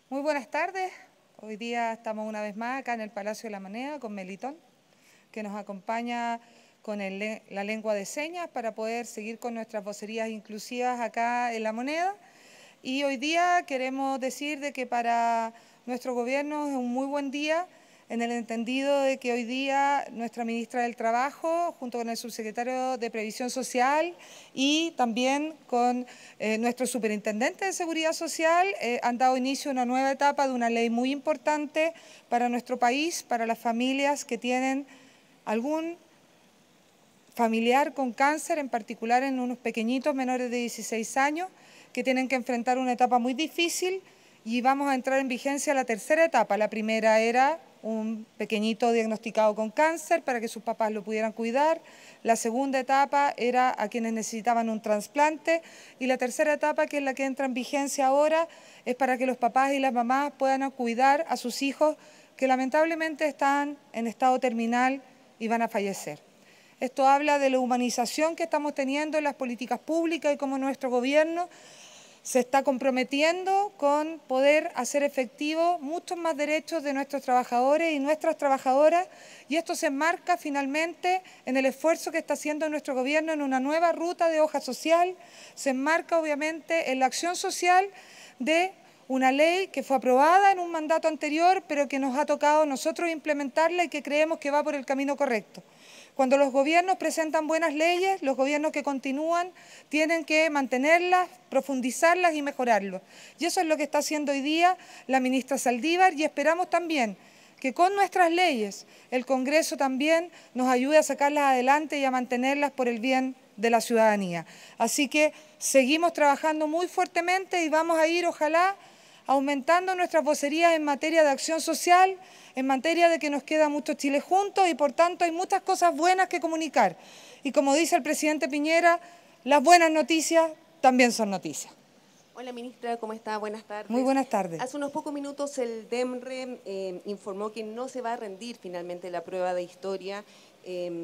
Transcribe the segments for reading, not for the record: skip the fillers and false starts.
Muy buenas tardes. Hoy día estamos una vez más acá en el Palacio de la Moneda con Melitón, que nos acompaña con la lengua de señas para poder seguir con nuestras vocerías inclusivas acá en la Moneda. Y hoy día queremos decir de que para nuestro gobierno es un muy buen día, en el entendido de que hoy día nuestra ministra del Trabajo, junto con el subsecretario de Previsión Social y también con nuestro superintendente de Seguridad Social, han dado inicio a una nueva etapa de una ley muy importante para nuestro país, para las familias que tienen algún familiar con cáncer, en particular en unos pequeñitos menores de 16 años, que tienen que enfrentar una etapa muy difícil, y vamos a entrar en vigencia la tercera etapa. La primera era un pequeñito diagnosticado con cáncer para que sus papás lo pudieran cuidar. La segunda etapa era a quienes necesitaban un trasplante, y la tercera etapa, que es la que entra en vigencia ahora, es para que los papás y las mamás puedan cuidar a sus hijos que lamentablemente están en estado terminal y van a fallecer. Esto habla de la humanización que estamos teniendo en las políticas públicas y cómo nuestro gobierno se está comprometiendo con poder hacer efectivo muchos más derechos de nuestros trabajadores y nuestras trabajadoras, y esto se enmarca finalmente en el esfuerzo que está haciendo nuestro gobierno en una nueva ruta de hoja social. Se enmarca obviamente en la acción social de una ley que fue aprobada en un mandato anterior, pero que nos ha tocado a nosotros implementarla y que creemos que va por el camino correcto. Cuando los gobiernos presentan buenas leyes, los gobiernos que continúan tienen que mantenerlas, profundizarlas y mejorarlas. Y eso es lo que está haciendo hoy día la ministra Saldívar, y esperamos también que con nuestras leyes el Congreso también nos ayude a sacarlas adelante y a mantenerlas por el bien de la ciudadanía. Así que seguimos trabajando muy fuertemente y vamos a ir, ojalá, aumentando nuestras vocerías en materia de acción social, en materia de que nos queda mucho Chile juntos, y por tanto hay muchas cosas buenas que comunicar. Y como dice el presidente Piñera, las buenas noticias también son noticias. Hola ministra, ¿cómo está? Buenas tardes. Muy buenas tardes. Hace unos pocos minutos el DEMRE informó que no se va a rendir finalmente la prueba de historia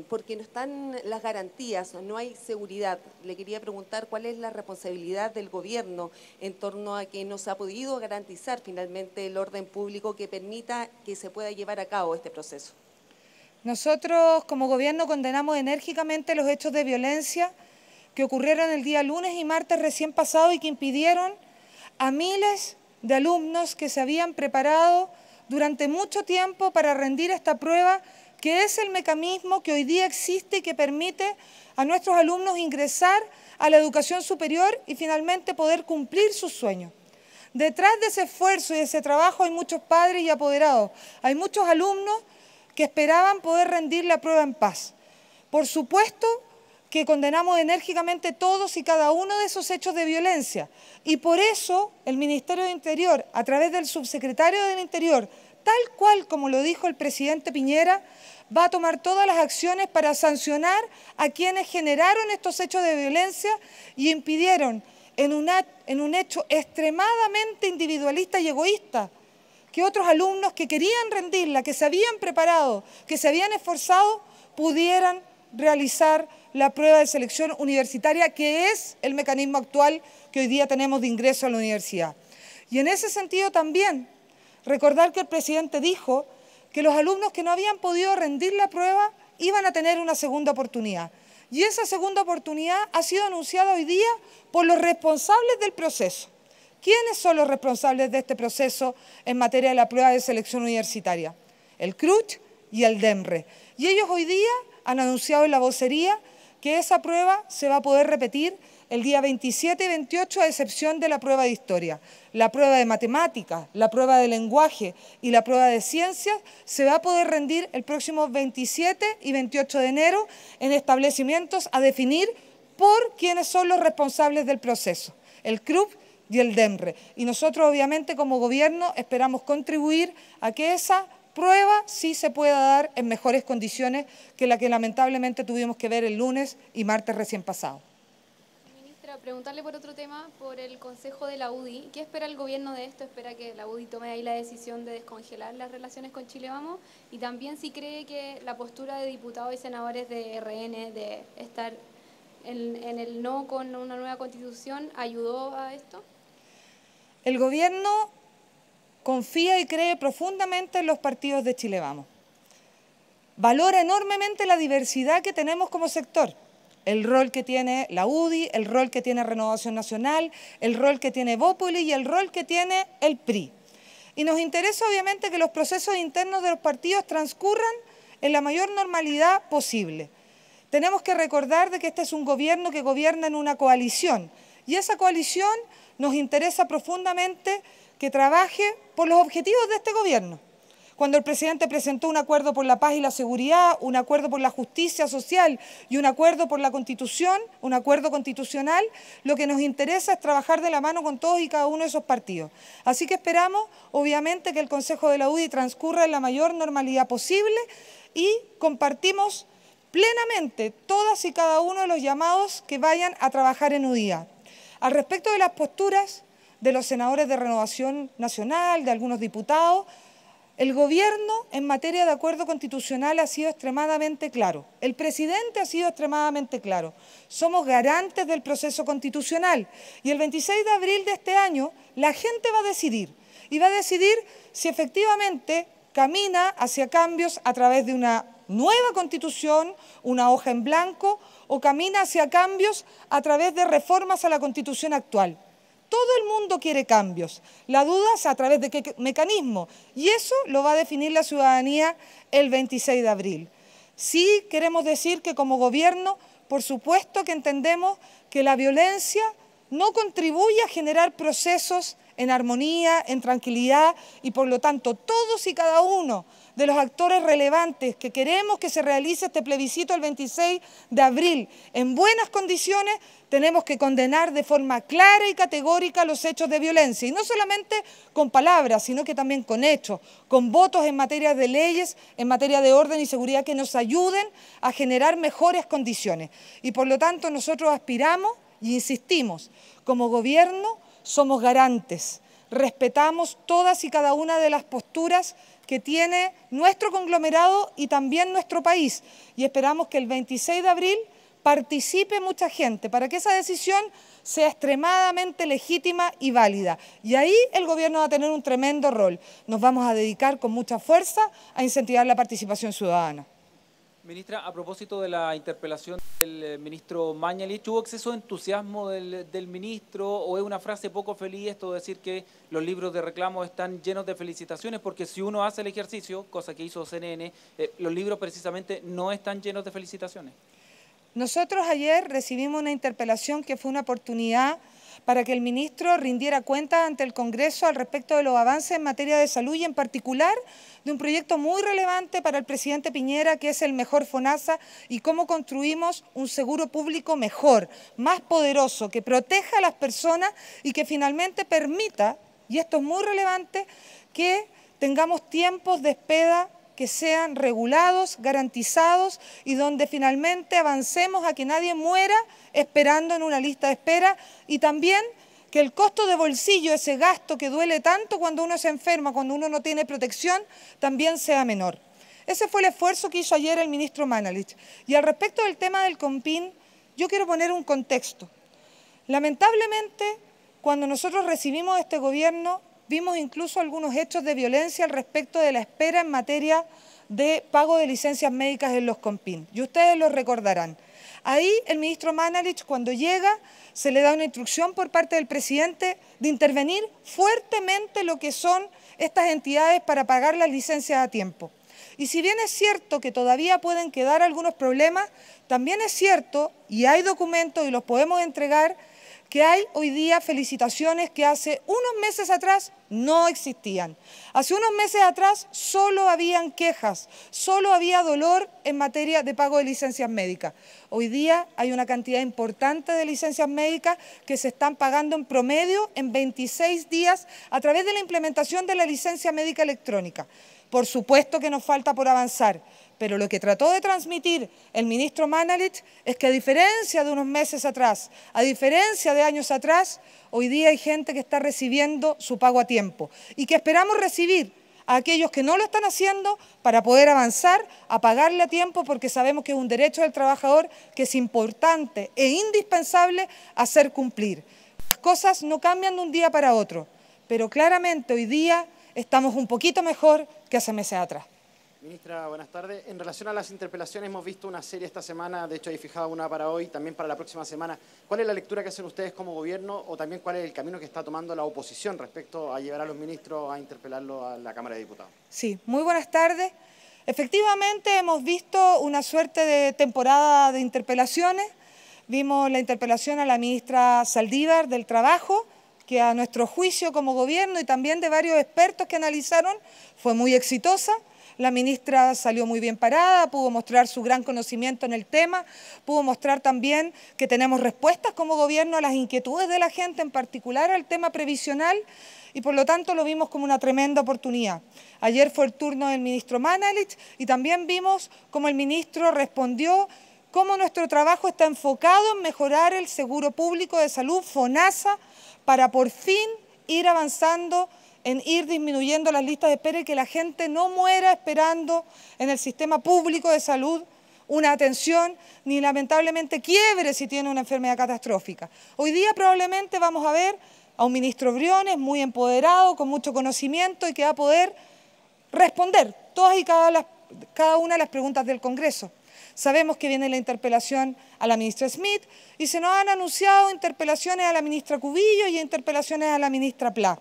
porque no están las garantías, no hay seguridad. Le quería preguntar cuál es la responsabilidad del gobierno en torno a que no se ha podido garantizar finalmente el orden público que permita que se pueda llevar a cabo este proceso. Nosotros como gobierno condenamos enérgicamente los hechos de violencia que ocurrieron el día lunes y martes recién pasado y que impidieron a miles de alumnos que se habían preparado durante mucho tiempo para rendir esta prueba, que es el mecanismo que hoy día existe y que permite a nuestros alumnos ingresar a la educación superior y finalmente poder cumplir sus sueños. Detrás de ese esfuerzo y de ese trabajo hay muchos padres y apoderados, hay muchos alumnos que esperaban poder rendir la prueba en paz. Por supuesto que condenamos enérgicamente todos y cada uno de esos hechos de violencia, y por eso el Ministerio de Interior, a través del subsecretario del Interior, tal cual como lo dijo el presidente Piñera, va a tomar todas las acciones para sancionar a quienes generaron estos hechos de violencia y impidieron en un hecho extremadamente individualista y egoísta que otros alumnos que querían rendirla, que se habían preparado, que se habían esforzado, pudieran realizar la prueba de selección universitaria, que es el mecanismo actual que hoy día tenemos de ingreso a la universidad. Y en ese sentido también recordar que el presidente dijo que los alumnos que no habían podido rendir la prueba iban a tener una segunda oportunidad. Y esa segunda oportunidad ha sido anunciada hoy día por los responsables del proceso. ¿Quiénes son los responsables de este proceso en materia de la prueba de selección universitaria? El CRUCH y el DEMRE. Y ellos hoy día han anunciado en la vocería que esa prueba se va a poder repetir el día 27 y 28, a excepción de la prueba de historia. La prueba de matemáticas, la prueba de lenguaje y la prueba de ciencias se va a poder rendir el próximo 27 y 28 de enero en establecimientos a definir por quienes son los responsables del proceso, el CRUP y el DEMRE. Y nosotros, obviamente, como gobierno, esperamos contribuir a que esa prueba sí se pueda dar en mejores condiciones que la que lamentablemente tuvimos que ver el lunes y martes recién pasado. Ministra, preguntarle por otro tema, por el Consejo de la UDI. ¿Qué espera el gobierno de esto? ¿Espera que la UDI tome ahí la decisión de descongelar las relaciones con Chile Vamos? Y también si cree que la postura de diputados y senadores de RN de estar en el no con una nueva constitución ayudó a esto. El gobierno confía y cree profundamente en los partidos de Chile Vamos. Valora enormemente la diversidad que tenemos como sector, el rol que tiene la UDI, el rol que tiene Renovación Nacional, el rol que tiene Evópolis y el rol que tiene el PRI. Y nos interesa obviamente que los procesos internos de los partidos transcurran en la mayor normalidad posible. Tenemos que recordar de que este es un gobierno que gobierna en una coalición y esa coalición nos interesa profundamente que trabaje por los objetivos de este gobierno. Cuando el presidente presentó un acuerdo por la paz y la seguridad, un acuerdo por la justicia social y un acuerdo por la Constitución, un acuerdo constitucional, lo que nos interesa es trabajar de la mano con todos y cada uno de esos partidos. Así que esperamos, obviamente, que el Consejo de la UDI transcurra en la mayor normalidad posible y compartimos plenamente todas y cada uno de los llamados que vayan a trabajar en UDIA. Al respecto de las posturas de los senadores de Renovación Nacional, de algunos diputados, el gobierno en materia de acuerdo constitucional ha sido extremadamente claro. El presidente ha sido extremadamente claro. Somos garantes del proceso constitucional y el 26 de abril de este año la gente va a decidir y va a decidir si efectivamente camina hacia cambios a través de una nueva constitución, una hoja en blanco o camina hacia cambios a través de reformas a la constitución actual. Todo el mundo quiere cambios, la duda es a través de qué mecanismo y eso lo va a definir la ciudadanía el 26 de abril. Sí queremos decir que como gobierno, por supuesto que entendemos que la violencia no contribuye a generar procesos en armonía, en tranquilidad y por lo tanto todos y cada uno de los actores relevantes que queremos que se realice este plebiscito el 26 de abril en buenas condiciones, tenemos que condenar de forma clara y categórica los hechos de violencia y no solamente con palabras, sino que también con hechos, con votos en materia de leyes, en materia de orden y seguridad que nos ayuden a generar mejores condiciones. Y por lo tanto nosotros aspiramos y insistimos, como gobierno somos garantes, respetamos todas y cada una de las posturas que tiene nuestro conglomerado y también nuestro país y esperamos que el 26 de abril participe mucha gente para que esa decisión sea extremadamente legítima y válida. Y ahí el gobierno va a tener un tremendo rol. Nos vamos a dedicar con mucha fuerza a incentivar la participación ciudadana. Ministra, a propósito de la interpelación del ministro Mañalich, ¿hubo exceso de entusiasmo del ministro o es una frase poco feliz esto de decir que los libros de reclamo están llenos de felicitaciones? Porque si uno hace el ejercicio, cosa que hizo CNN, los libros precisamente no están llenos de felicitaciones. Nosotros ayer recibimos una interpelación que fue una oportunidad para que el ministro rindiera cuentas ante el Congreso al respecto de los avances en materia de salud y en particular de un proyecto muy relevante para el presidente Piñera que es el Mejor FONASA y cómo construimos un seguro público mejor, más poderoso, que proteja a las personas y que finalmente permita, y esto es muy relevante, que tengamos tiempos de espera que sean regulados, garantizados y donde finalmente avancemos a que nadie muera esperando en una lista de espera y también que el costo de bolsillo, ese gasto que duele tanto cuando uno se enferma, cuando uno no tiene protección, también sea menor. Ese fue el esfuerzo que hizo ayer el ministro Mañalich. Y al respecto del tema del CONPIN, yo quiero poner un contexto. Lamentablemente, cuando nosotros recibimos este gobierno, vimos incluso algunos hechos de violencia al respecto de la espera en materia de pago de licencias médicas en los CONPIN. Y ustedes lo recordarán. Ahí el ministro Mañalich, cuando llega, se le da una instrucción por parte del presidente de intervenir fuertemente lo que son estas entidades para pagar las licencias a tiempo. Y si bien es cierto que todavía pueden quedar algunos problemas, también es cierto, y hay documentos y los podemos entregar, que hay hoy día felicitaciones que hace unos meses atrás no existían. Hace unos meses atrás solo habían quejas, solo había dolor en materia de pago de licencias médicas. Hoy día hay una cantidad importante de licencias médicas que se están pagando en promedio en 26 días a través de la implementación de la licencia médica electrónica. Por supuesto que nos falta por avanzar, pero lo que trató de transmitir el ministro Mañalich es que a diferencia de unos meses atrás, a diferencia de años atrás, hoy día hay gente que está recibiendo su pago a tiempo y que esperamos recibir a aquellos que no lo están haciendo para poder avanzar a pagarle a tiempo porque sabemos que es un derecho del trabajador que es importante e indispensable hacer cumplir. Las cosas no cambian de un día para otro, pero claramente hoy día estamos un poquito mejor que hace meses atrás. Ministra, buenas tardes. En relación a las interpelaciones, hemos visto una serie esta semana, de hecho hay fijado una para hoy, también para la próxima semana. ¿Cuál es la lectura que hacen ustedes como gobierno o también cuál es el camino que está tomando la oposición respecto a llevar a los ministros a interpelarlo a la Cámara de Diputados? Sí, muy buenas tardes. Efectivamente hemos visto una suerte de temporada de interpelaciones. Vimos la interpelación a la ministra Saldívar del Trabajo, que a nuestro juicio como gobierno y también de varios expertos que analizaron fue muy exitosa. La ministra salió muy bien parada, pudo mostrar su gran conocimiento en el tema, pudo mostrar también que tenemos respuestas como gobierno a las inquietudes de la gente, en particular al tema previsional, y por lo tanto lo vimos como una tremenda oportunidad. Ayer fue el turno del ministro Mañalich y también vimos cómo el ministro respondió cómo nuestro trabajo está enfocado en mejorar el seguro público de salud, FONASA, para por fin ir avanzando en ir disminuyendo las listas de espera y que la gente no muera esperando en el sistema público de salud una atención, ni lamentablemente quiebre si tiene una enfermedad catastrófica. Hoy día probablemente vamos a ver a un ministro Briones muy empoderado, con mucho conocimiento y que va a poder responder todas y cada una de las preguntas del Congreso. Sabemos que viene la interpelación a la ministra Smith y se nos han anunciado interpelaciones a la ministra Cubillo y interpelaciones a la ministra Pla.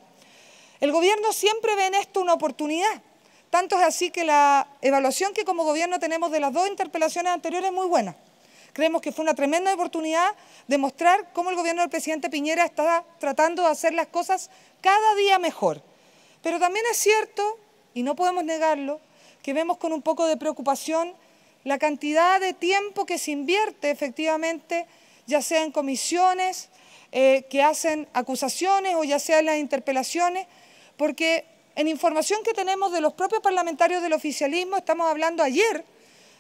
El gobierno siempre ve en esto una oportunidad, tanto es así que la evaluación que como gobierno tenemos de las dos interpelaciones anteriores es muy buena. Creemos que fue una tremenda oportunidad de mostrar cómo el gobierno del presidente Piñera está tratando de hacer las cosas cada día mejor. Pero también es cierto, y no podemos negarlo, que vemos con un poco de preocupación la cantidad de tiempo que se invierte efectivamente, ya sea en comisiones que hacen acusaciones o ya sea en las interpelaciones, porque en información que tenemos de los propios parlamentarios del oficialismo, estamos hablando ayer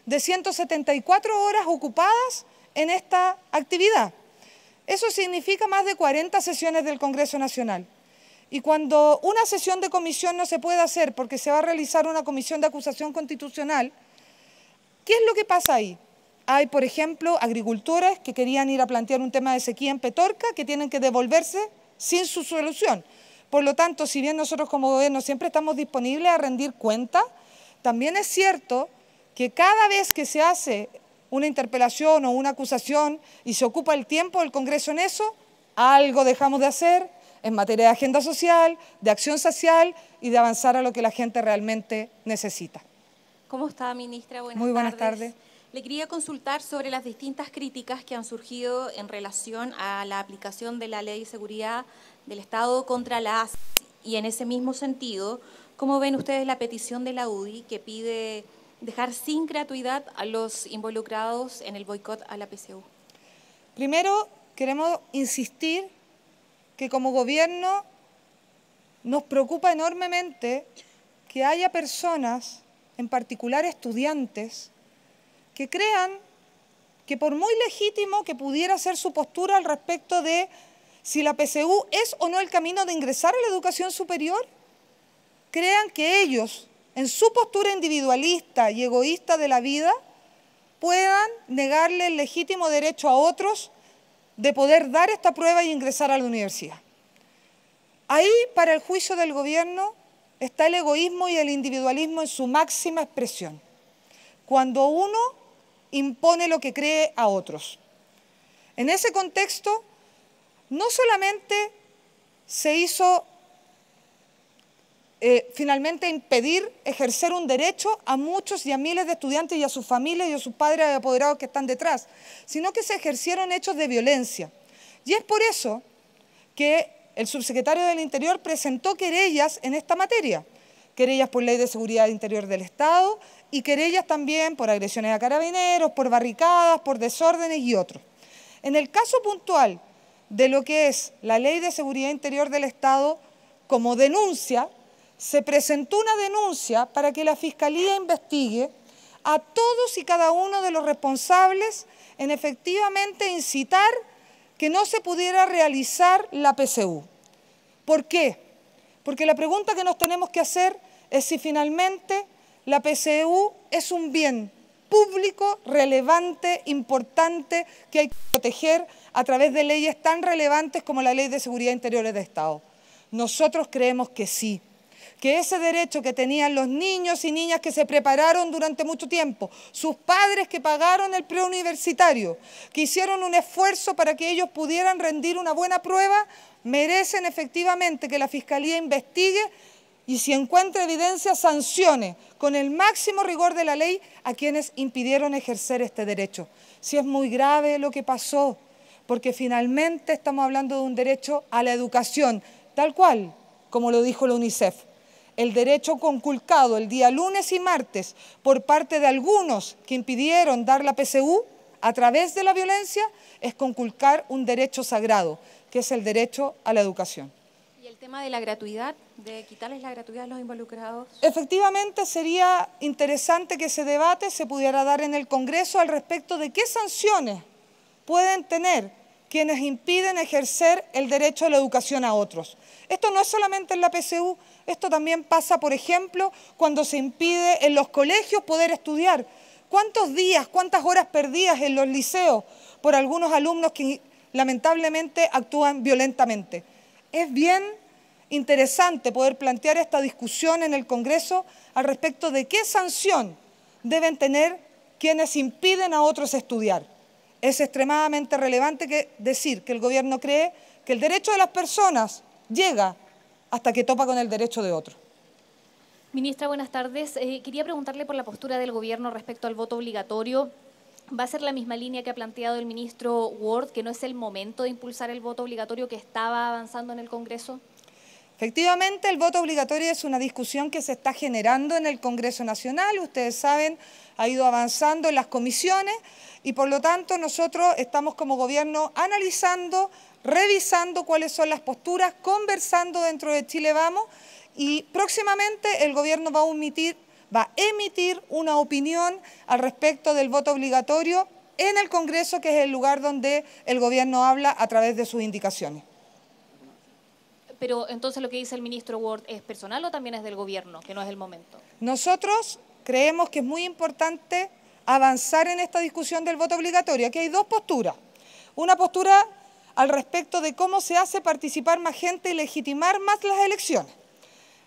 de 174 horas ocupadas en esta actividad. Eso significa más de 40 sesiones del Congreso Nacional. Y cuando una sesión de comisión no se puede hacer porque se va a realizar una comisión de acusación constitucional, ¿qué es lo que pasa ahí? Hay, por ejemplo, agricultores que querían ir a plantear un tema de sequía en Petorca que tienen que devolverse sin su solución. Por lo tanto, si bien nosotros como gobierno siempre estamos disponibles a rendir cuentas, también es cierto que cada vez que se hace una interpelación o una acusación y se ocupa el tiempo del Congreso en eso, algo dejamos de hacer en materia de agenda social, de acción social y de avanzar a lo que la gente realmente necesita. ¿Cómo está, ministra? Muy buenas tardes. Le quería consultar sobre las distintas críticas que han surgido en relación a la aplicación de la Ley de Seguridad del Estado contra la ACE. Y en ese mismo sentido, ¿cómo ven ustedes la petición de la UDI que pide dejar sin gratuidad a los involucrados en el boicot a la PCU? Primero, queremos insistir que como gobierno nos preocupa enormemente que haya personas, en particular estudiantes, que crean que por muy legítimo que pudiera ser su postura al respecto de si la PCU es o no el camino de ingresar a la educación superior, crean que ellos, en su postura individualista y egoísta de la vida, puedan negarle el legítimo derecho a otros de poder dar esta prueba y ingresar a la universidad. Ahí, para el juicio del gobierno, está el egoísmo y el individualismo en su máxima expresión, cuando uno impone lo que cree a otros. En ese contexto, no solamente se hizo finalmente impedir ejercer un derecho a muchos y a miles de estudiantes y a sus familias y a sus padres y apoderados que están detrás, sino que se ejercieron hechos de violencia. Y es por eso que el subsecretario del Interior presentó querellas en esta materia, querellas por Ley de Seguridad Interior del Estado y querellas también por agresiones a carabineros, por barricadas, por desórdenes y otros. En el caso puntual de lo que es la Ley de Seguridad Interior del Estado, como denuncia, se presentó una denuncia para que la Fiscalía investigue a todos y cada uno de los responsables en efectivamente incitar que no se pudiera realizar la PCU. ¿Por qué? Porque la pregunta que nos tenemos que hacer es si finalmente la PCU es un bien público, relevante, importante, que hay que proteger a través de leyes tan relevantes como la Ley de Seguridad Interior del Estado. Nosotros creemos que sí. que ese derecho que tenían los niños y niñas que se prepararon durante mucho tiempo, sus padres que pagaron el preuniversitario, que hicieron un esfuerzo para que ellos pudieran rendir una buena prueba, merecen efectivamente que la Fiscalía investigue y si encuentra evidencia, sancione con el máximo rigor de la ley a quienes impidieron ejercer este derecho. Si es muy grave lo que pasó, porque finalmente estamos hablando de un derecho a la educación, tal cual como lo dijo la UNICEF. El derecho conculcado el día lunes y martes por parte de algunos que impidieron dar la PSU a través de la violencia es conculcar un derecho sagrado, que es el derecho a la educación. ¿Y el tema de la gratuidad, de quitarles la gratuidad a los involucrados? Efectivamente, sería interesante que ese debate se pudiera dar en el Congreso al respecto de qué sanciones pueden tener quienes impiden ejercer el derecho a la educación a otros. Esto no es solamente en la PSU, esto también pasa, por ejemplo, cuando se impide en los colegios poder estudiar. ¿Cuántos días, cuántas horas perdidas en los liceos por algunos alumnos que lamentablemente actúan violentamente? Es bien interesante poder plantear esta discusión en el Congreso al respecto de qué sanción deben tener quienes impiden a otros estudiar. Es extremadamente relevante decir que el Gobierno cree que el derecho de las personas llega hasta que topa con el derecho de otro. Ministra, buenas tardes. Quería preguntarle por la postura del Gobierno respecto al voto obligatorio. ¿Va a ser la misma línea que ha planteado el ministro Ward, que no es el momento de impulsar el voto obligatorio que estaba avanzando en el Congreso? Efectivamente, el voto obligatorio es una discusión que se está generando en el Congreso Nacional. Ustedes saben, ha ido avanzando en las comisiones y por lo tanto nosotros estamos como Gobierno analizando, revisando cuáles son las posturas, conversando dentro de Chile Vamos y próximamente el Gobierno va a emitir una opinión al respecto del voto obligatorio en el Congreso, que es el lugar donde el Gobierno habla a través de sus indicaciones. Pero entonces lo que dice el ministro Ward, ¿es personal o también es del Gobierno, que no es el momento? Nosotros creemos que es muy importante avanzar en esta discusión del voto obligatorio. Aquí hay dos posturas. Una postura al respecto de cómo se hace participar más gente y legitimar más las elecciones.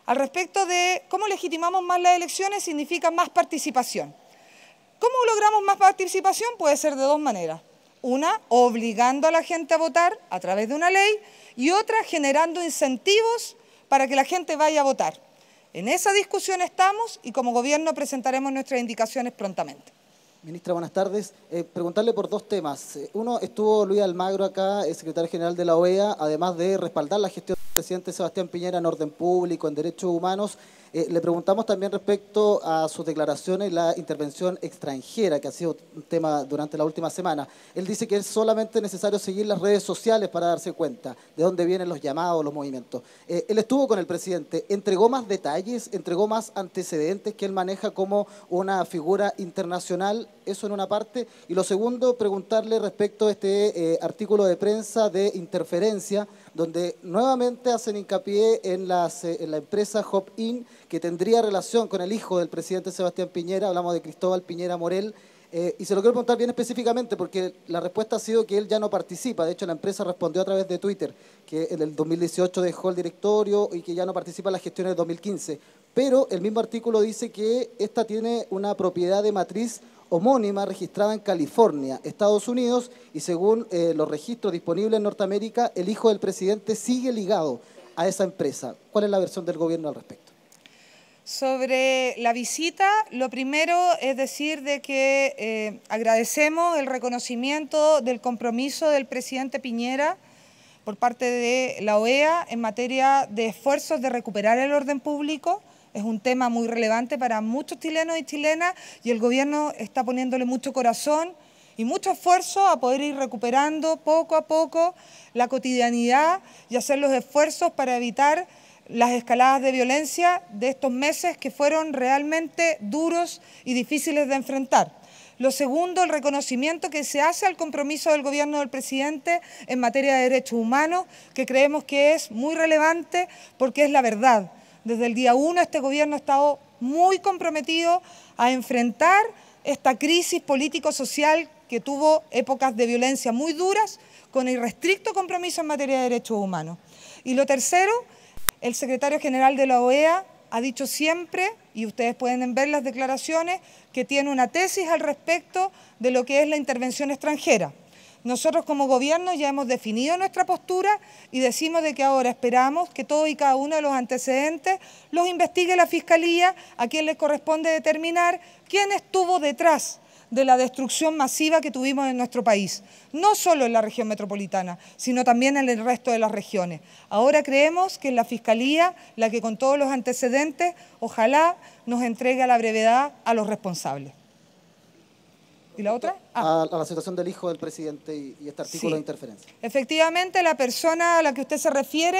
Al respecto de cómo legitimamos más las elecciones significa más participación. ¿Cómo logramos más participación? Puede ser de dos maneras. Una, obligando a la gente a votar a través de una ley y otra, generando incentivos para que la gente vaya a votar. En esa discusión estamos y como Gobierno presentaremos nuestras indicaciones prontamente. Ministra, buenas tardes. Preguntarle por dos temas. Uno, estuvo Luis Almagro acá, el secretario general de la OEA, además de respaldar la gestión del presidente Sebastián Piñera en orden público, en derechos humanos. Le preguntamos también respecto a sus declaraciones y la intervención extranjera, que ha sido un tema durante la última semana. Él dice que es solamente necesario seguir las redes sociales para darse cuenta de dónde vienen los llamados, los movimientos. Él estuvo con el presidente, entregó más detalles, entregó más antecedentes que él maneja como una figura internacional, eso en una parte. Y lo segundo, preguntarle respecto a este artículo de prensa de interferencia, donde nuevamente hacen hincapié en la empresa Hop-In, que tendría relación con el hijo del presidente Sebastián Piñera, hablamos de Cristóbal Piñera Morel, y se lo quiero preguntar bien específicamente porque la respuesta ha sido que él ya no participa. De hecho, la empresa respondió a través de Twitter que en el 2018 dejó el directorio y que ya no participa en las gestiones de 2015. Pero el mismo artículo dice que esta tiene una propiedad de matriz homónima registrada en California, Estados Unidos, y según los registros disponibles en Norteamérica, el hijo del presidente sigue ligado a esa empresa. ¿Cuál es la versión del gobierno al respecto? Sobre la visita, lo primero es decir de que agradecemos el reconocimiento del compromiso del presidente Piñera por parte de la OEA en materia de esfuerzos de recuperar el orden público. Es un tema muy relevante para muchos chilenos y chilenas y el gobierno está poniéndole mucho corazón y mucho esfuerzo a poder ir recuperando poco a poco la cotidianidad y hacer los esfuerzos para evitar las escaladas de violencia de estos meses que fueron realmente duros y difíciles de enfrentar. Lo segundo, el reconocimiento que se hace al compromiso del gobierno del presidente en materia de derechos humanos, que creemos que es muy relevante porque es la verdad. Desde el día 1 este gobierno ha estado muy comprometido a enfrentar esta crisis político-social que tuvo épocas de violencia muy duras con irrestricto compromiso en materia de derechos humanos. Y lo tercero, el secretario general de la OEA ha dicho siempre, y ustedes pueden ver las declaraciones, que tiene una tesis al respecto de lo que es la intervención extranjera. Nosotros como gobierno ya hemos definido nuestra postura y decimos de que ahora esperamos que todo y cada uno de los antecedentes los investigue la Fiscalía, a quien les corresponde determinar quién estuvo detrás de la destrucción masiva que tuvimos en nuestro país, no solo en la región metropolitana, sino también en el resto de las regiones. Ahora creemos que es la Fiscalía la que con todos los antecedentes, ojalá nos entregue a la brevedad a los responsables. ¿Y la otra? A la situación del hijo del presidente y este artículo Sí. de interferencia. Efectivamente, la persona a la que usted se refiere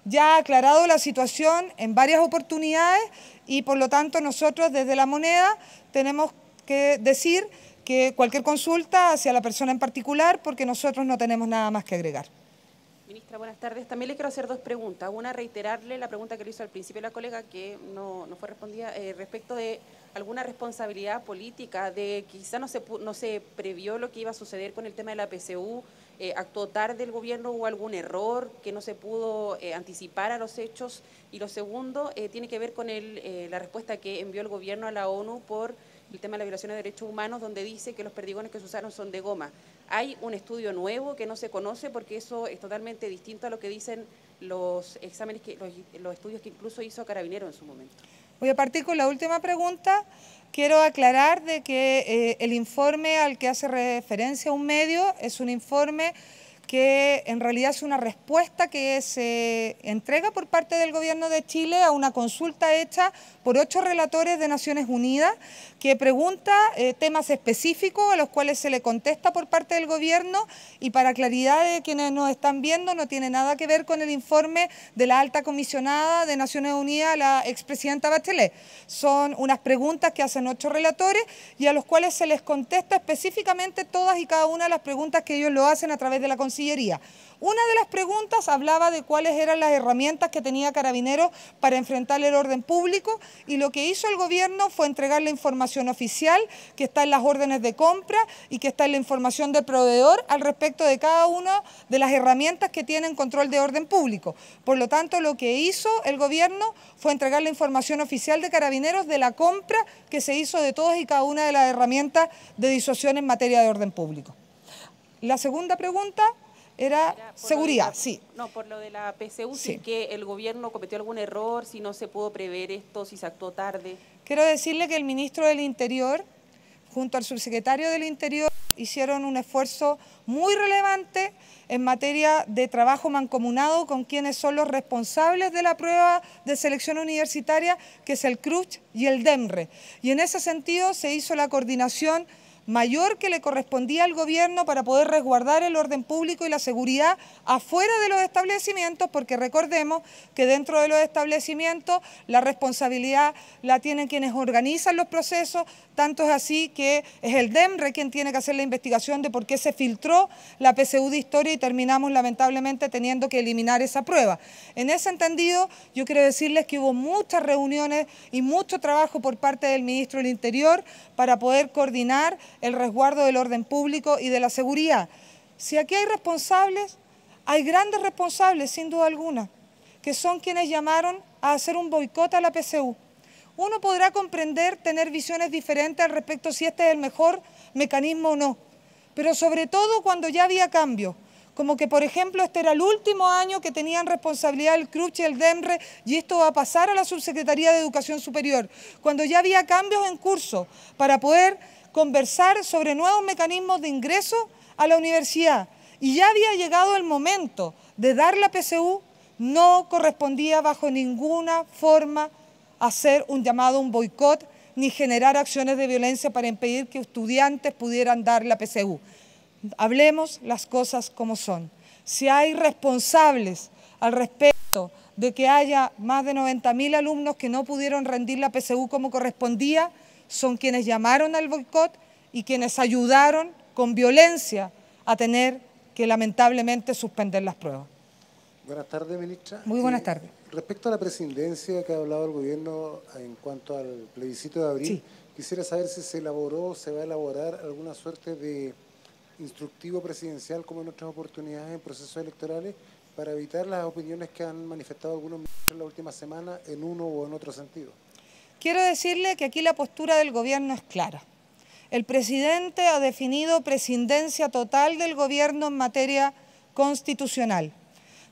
ya ha aclarado la situación en varias oportunidades y por lo tanto nosotros desde La Moneda tenemos que decir que cualquier consulta hacia la persona en particular, porque nosotros no tenemos nada más que agregar. Ministra, buenas tardes. También le quiero hacer dos preguntas. Una, reiterarle la pregunta que le hizo al principio la colega, que no fue respondida, respecto de alguna responsabilidad política, de quizá no se previó lo que iba a suceder con el tema de la PCU, actuó tarde el gobierno, hubo algún error que no se pudo anticipar a los hechos. Y lo segundo tiene que ver con la respuesta que envió el gobierno a la ONU por el tema de la violación de derechos humanos, donde dice que los perdigones que se usaron son de goma. Hay un estudio nuevo que no se conoce porque eso es totalmente distinto a lo que dicen los exámenes, los estudios que incluso hizo Carabineros en su momento. Voy a partir con la última pregunta. Quiero aclarar de que el informe al que hace referencia un medio es un informe que en realidad es una respuesta que se entrega por parte del Gobierno de Chile a una consulta hecha por 8 relatores de Naciones Unidas que pregunta temas específicos a los cuales se le contesta por parte del Gobierno, y para claridad de quienes nos están viendo, no tiene nada que ver con el informe de la alta comisionada de Naciones Unidas, la expresidenta Bachelet. Son unas preguntas que hacen 8 relatores y a los cuales se les contesta específicamente todas y cada una de las preguntas que ellos lo hacen a través de la Cancillería. Una de las preguntas hablaba de cuáles eran las herramientas que tenía Carabineros para enfrentar el orden público, y lo que hizo el gobierno fue entregar la información oficial que está en las órdenes de compra y que está en la información del proveedor al respecto de cada una de las herramientas que tienen control de orden público. Por lo tanto, lo que hizo el gobierno fue entregar la información oficial de Carabineros de la compra que se hizo de todas y cada una de las herramientas de disuasión en materia de orden público. La segunda pregunta era seguridad, sí. No, por lo de la PCU, Sí. si que el gobierno cometió algún error, si no se pudo prever esto, si se actuó tarde. Quiero decirle que el ministro del Interior, junto al subsecretario del Interior, hicieron un esfuerzo muy relevante en materia de trabajo mancomunado con quienes son los responsables de la prueba de selección universitaria, que es el CRUCH y el DEMRE. Y en ese sentido se hizo la coordinación mayor que le correspondía al gobierno para poder resguardar el orden público y la seguridad afuera de los establecimientos, porque recordemos que dentro de los establecimientos la responsabilidad la tienen quienes organizan los procesos, tanto es así que es el DEMRE quien tiene que hacer la investigación de por qué se filtró la PCU de historia y terminamos lamentablemente teniendo que eliminar esa prueba. En ese entendido, yo quiero decirles que hubo muchas reuniones y mucho trabajo por parte del ministro del Interior para poder coordinar el resguardo del orden público y de la seguridad. Si aquí hay responsables, hay grandes responsables, sin duda alguna, que son quienes llamaron a hacer un boicot a la PCU. Uno podrá comprender, tener visiones diferentes al respecto si este es el mejor mecanismo o no, pero sobre todo cuando ya había cambios, como que, por ejemplo, este era el último año que tenían responsabilidad el CRUCH y el DEMRE y esto va a pasar a la Subsecretaría de Educación Superior, cuando ya había cambios en curso para poder conversar sobre nuevos mecanismos de ingreso a la universidad y ya había llegado el momento de dar la PCU, no correspondía bajo ninguna forma hacer un llamado a un boicot ni generar acciones de violencia para impedir que estudiantes pudieran dar la PCU. Hablemos las cosas como son. Si hay responsables al respecto de que haya más de 90.000 alumnos que no pudieron rendir la PCU como correspondía, son quienes llamaron al boicot y quienes ayudaron con violencia a tener que lamentablemente suspender las pruebas. Buenas tardes, ministra. Muy buenas tardes. Respecto a la presidencia que ha hablado el gobierno en cuanto al plebiscito de abril, Sí. Quisiera saber si se elaboró, se va a elaborar alguna suerte de instructivo presidencial como en otras oportunidades en procesos electorales para evitar las opiniones que han manifestado algunos ministros en la última semana en uno o en otro sentido? Quiero decirle que aquí la postura del gobierno es clara. El presidente ha definido prescindencia total del gobierno en materia constitucional.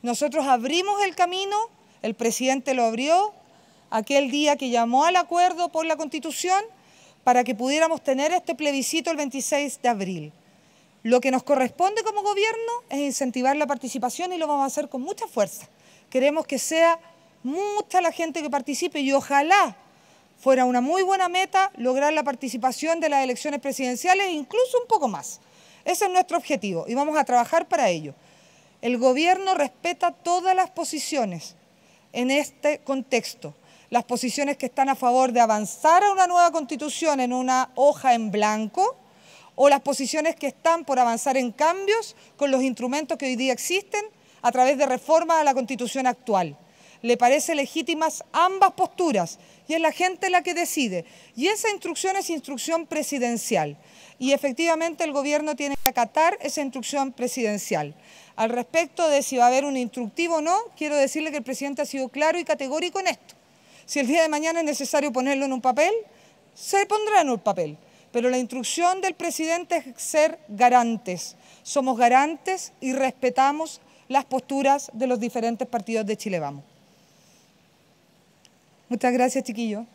Nosotros abrimos el camino, el presidente lo abrió aquel día que llamó al acuerdo por la Constitución para que pudiéramos tener este plebiscito el 26 de abril. Lo que nos corresponde como gobierno es incentivar la participación y lo vamos a hacer con mucha fuerza. Queremos que sea mucha la gente que participe y ojalá fuera una muy buena meta lograr la participación de las elecciones presidenciales e incluso un poco más. Ese es nuestro objetivo y vamos a trabajar para ello. El gobierno respeta todas las posiciones en este contexto. Las posiciones que están a favor de avanzar a una nueva constitución en una hoja en blanco o las posiciones que están por avanzar en cambios con los instrumentos que hoy día existen a través de reformas a la constitución actual. Le parece legítimas ambas posturas y es la gente la que decide. Y esa instrucción es instrucción presidencial y efectivamente el gobierno tiene que acatar esa instrucción presidencial. Al respecto de si va a haber un instructivo o no, quiero decirle que el presidente ha sido claro y categórico en esto. Si el día de mañana es necesario ponerlo en un papel, se pondrá en un papel. Pero la instrucción del presidente es ser garantes. Somos garantes y respetamos las posturas de los diferentes partidos de Chile Vamos. Muchas gracias, chiquillos.